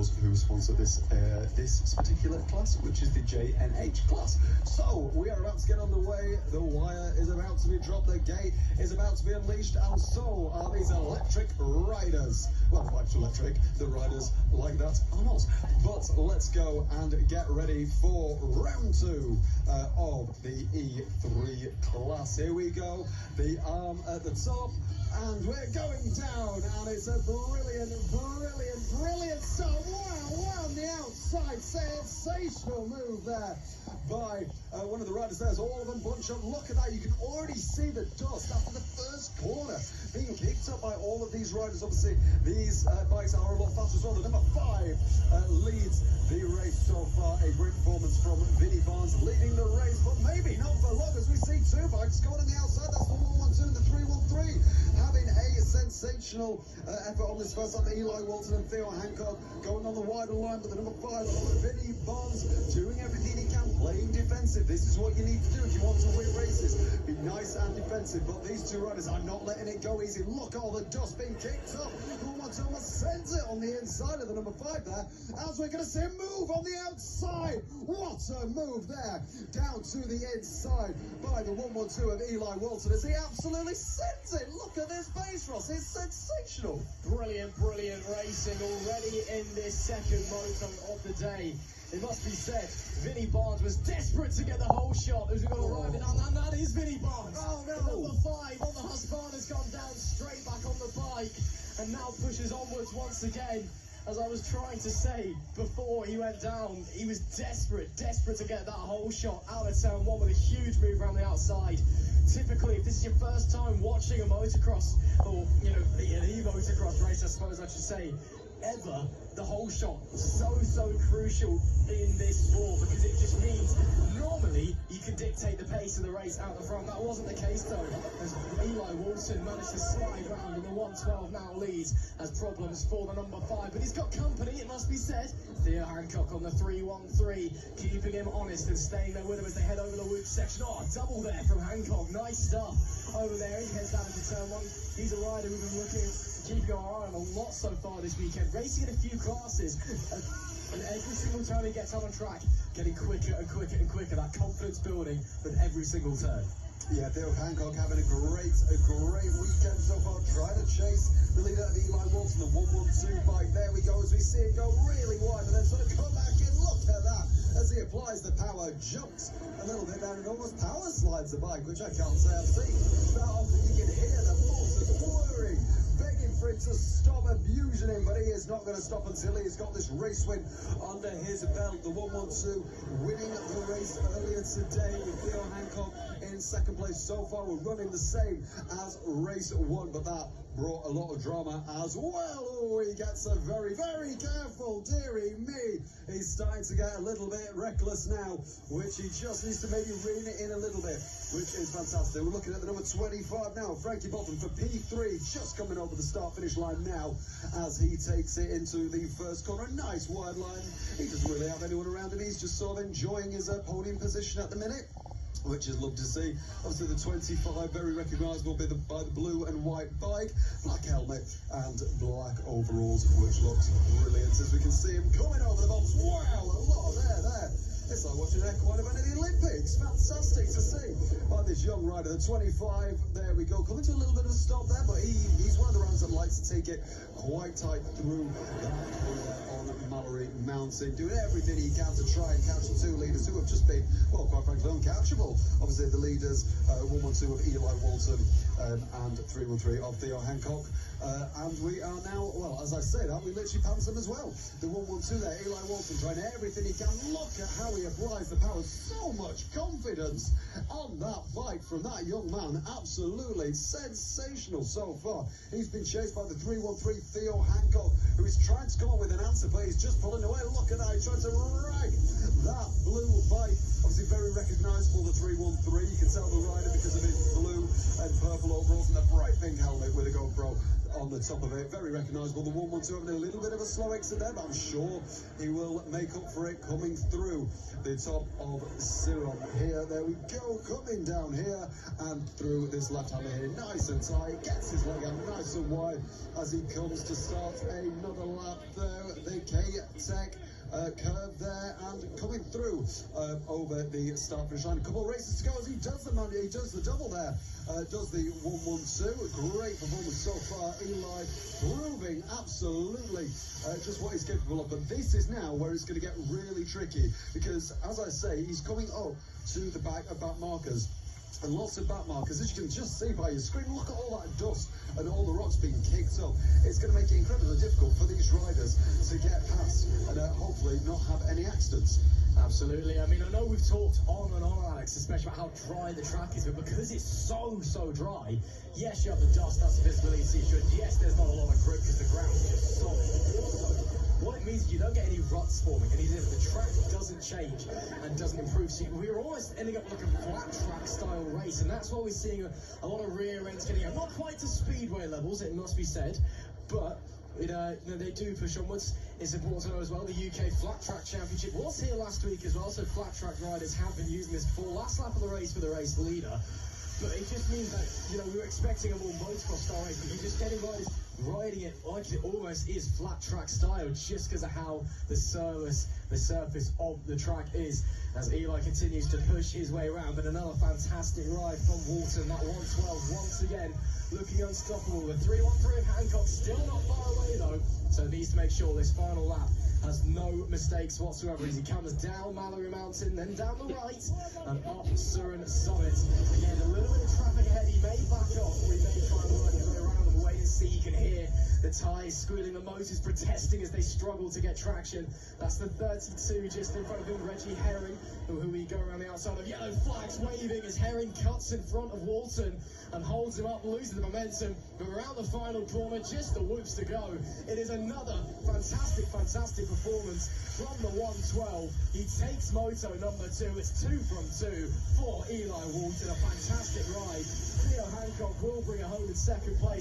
those who sponsor this particular class, which is the JNH class. So we are about to get on the way. The wire is about to be dropped. The gate is about to be unleashed, and so are these electric riders. Well, quite electric. The riders like that are not. But let's go and get ready for round 2 of the E3 class. Here we go. The arm at the top, and we're going down, and it's a brilliant start. Wow, on the outside, sensational move there by one of the riders. There's all of them bunch up. Look at that, you can already see the dust after the first corner being kicked up by all of these riders. Obviously, these bikes are a lot faster as well. The number 5 leads the race so far. A great performance from Vinnie Barnes leading the race, but maybe not for long, as we see 2 bikes going on the outside. That's the 112 and the 313 having a sensational effort on this first lap. Eli Walton and Theo Hancock going on the wider line, but the number 5 Vinnie Barnes doing everything he can, playing defensive. This is what you need to do if you want to win races. Be nice and defensive, but these 2 riders are not letting it go easy. Look at all the dust being kicked up. Almost sends it on the inside of the number 5 there, as we're going to see him move on the outside. What a move there, down to the inside by the 112 of Eli Walton, as he absolutely sends it. Look at this base, Ross, it's sensational. Brilliant racing already in this second moto of the day. It must be said, Vinnie Barnes was desperate to get the whole shot as we got arriving on, and that is Vinnie Barnes. Oh no! The number 5 on the Husqvarna's gone down straight back on the bike, and now pushes onwards once again. As I was trying to say before he went down, he was desperate to get that whole shot out of turn 1 with a huge move around the outside. Typically, if this is your first time watching a motocross, or, you know, an e-motocross race, I suppose I should say, ever, the whole shot so crucial in this sport, because it just means normally you can dictate the pace of the race out the front. That wasn't the case though, as Eli Walton managed to slide round, and the 112 now leads, has problems for the number 5, but he's got company, it must be said. Theo Hancock on the 313, keeping him honest and staying there with him as they head over the wood section. Oh, double there from Hancock, nice stuff over there. He heads down into turn 1. He's a rider we've been keeping our eye on a lot so far this weekend, racing in a few classes, and every single time he gets on track, getting quicker and quicker, that confidence building with every single turn. Yeah, Theo Hancock having a great weekend so far, trying to chase the leader of Eli Walton, the 112 bike. There we go, as we see it go really wide, and then sort of come back in. Look at that, as he applies the power, jumps a little bit down and almost power slides the bike, which I can't say I've seen that often. You can hear the motors whirring, begging for it to stop, abusing him, but he is not going to stop until he's got this race win under his belt. The 112 winning the race earlier today, with Theo Hancock in second place so far. We're running the same as race 1, but that brought a lot of drama as well. Oh, he gets a very careful, dearie me. He's starting to get a little bit reckless now, which he just needs to maybe rein it in a little bit, which is fantastic. We're looking at the number 25 now, Frankie Bolton for P3, just coming over the start-finish line now as he takes it into the first corner. A nice wide line. He doesn't really have anyone around him. He's just sort of enjoying his podium position at the minute, which is lovely to see. Obviously the 25, very recognisable by the blue and white bike, black helmet and black overalls, which looks brilliant as we can see him coming over the bumps. Wow, a lot there. It's like watching an equine event at the Olympics. Fantastic to see by this young rider, the 25. There we go, coming to a little bit of a stop there, but he's one of the riders that likes to take it quite tight through that corner on Mallory Mountain, doing everything he can to try and catch the 2 leaders who have just been, well, quite frankly, uncatchable. Obviously the leaders, 112 of Eli Walton and 313 of Theo Hancock. And we are now, well, as I say that, we literally pants them as well. The 112 there, Eli Walton trying everything he can. Look at how he applies the power. So much confidence on that bike from that young man. Absolutely sensational so far. He's been chased by the 313 Theo Hancock, who is trying to come up with an answer, but he's just pulling away. Look at that, he's trying to rag that blue bike. Obviously very recognisable, the 313. You can tell the rider because of his blue and purple overalls and the bright pink helmet with a GoPro. on the top of it. Very recognisable. The 1-1-2 having a little bit of a slow exit there, but I'm sure he will make up for it coming through the top of Siron here. There we go, coming down here and through this left-hander here. Nice and tight, gets his leg out nice and wide as he comes to start another lap there. The K-Tech curve there and coming through over the start finish line. A couple of races to go as he does the double there. Does the 1-1-2. Great performance so far. Eli proving absolutely just what he's capable of. But this is now where it's going to get really tricky because, as I say, he's coming up to the back markers. And lots of back markers, as you can just see by your screen. Look at all that dust and all the rocks being kicked up. It's going to make it incredibly difficult for these riders to get past and hopefully not have any accidents. Absolutely. I mean, I know we've talked on and on, Alex, especially about how dry the track is, but because it's so dry, yes, you have the dust, that's a visibility issue, and yes, there's not a lot of grip because the ground is just solid. Also, what it means is you don't get any ruts forming, and either the track doesn't change and doesn't improve. So we're almost ending up like a flat track style race, and that's why we're seeing a lot of rear ends getting out. Not quite to speedway levels, it must be said, but they do push onwards. It's important to know as well, the UK Flat Track Championship was here last week as well, so flat track riders have been using this before. Last lap of the race for the race leader. But it just means that, we were expecting a more motocross style race, but you're just getting riders riding it like it almost is flat track style just because of how the surface of the track is, as Eli continues to push his way around. But another fantastic ride from Walton, that 112 once again looking unstoppable. The 313 of Hancock still not far away though, so needs to make sure this final lap has no mistakes whatsoever as he comes down Mallory Mountain, then down the right and up Surin Summit. Again, a little bit of traffic ahead. He may back off, or he may try and work his way around and wait and see. You can hear the tyres squealing, the motors protesting as they struggle to get traction. That's the 32 just in front of him, Reggie Herring, who we go around the outside of. Yellow flags waving as Herring cuts in front of Walton and holds him up, loses the momentum. But around the final corner, just the whoops to go. It is another fantastic performance from the 112. He takes moto number 2. It's 2 from 2 for Eli Walton. A fantastic ride. Theo Hancock will bring it home in second place.